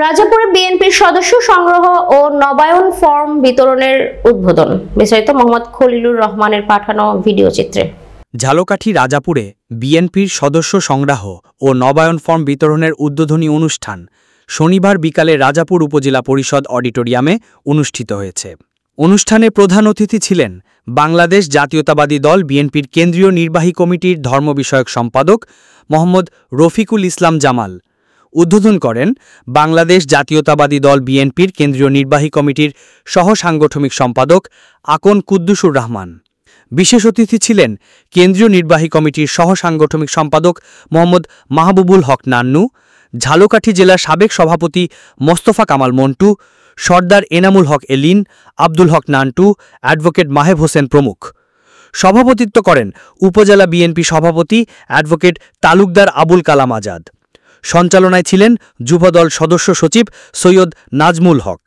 রাজাপুরে বিএনপির সদস্য সংগ্রহ ও নবায়ন ফর্ম বিতরণের উদ্বোধন। বিস্তারিত মোহাম্মদ খলিলুর রহমানের পাঠানো ভিডিও চিত্রে। ঝালকাঠি রাজাপুরে বিএনপির সদস্য সংগ্রহ ও নবায়ন ফর্ম বিতরণের উদ্বোধনী অনুষ্ঠান শনিবার বিকালে রাজাপুর উপজেলা পরিষদ অডিটোরিয়ামে অনুষ্ঠিত হয়েছে। অনুষ্ঠানে প্রধান অতিথি ছিলেন বাংলাদেশ জাতীয়তাবাদী দল বিএনপির কেন্দ্রীয় নির্বাহী কমিটির ধর্ম বিষয়ক সম্পাদক মোহাম্মদ রফিকুল ইসলাম জামাল। উদ্বোধন করেন বাংলাদেশ জাতীয়তাবাদী দল বিএনপির কেন্দ্রীয় নির্বাহী কমিটির সহ সাংগঠনিক সম্পাদক আকন কুদ্দুসুর রহমান। বিশেষ অতিথি ছিলেন কেন্দ্রীয় নির্বাহী কমিটির সহ সাংগঠনিক সম্পাদক মোহাম্মদ মাহবুবুল হক নান্নু, ঝালকাঠি জেলার সাবেক সভাপতি মোস্তফা কামাল মন্টু, সর্দার এনামুল হক এলিন, আব্দুল হক নান্টু, অ্যাডভোকেট মাহেব হোসেন প্রমুখ। সভাপতিত্ব করেন উপজেলা বিএনপি সভাপতি অ্যাডভোকেট তালুকদার আবুল কালাম আজাদ। সঞ্চালনায় ছিলেন যুবদল সদস্য সচিব সৈয়দ নাজমুল হক।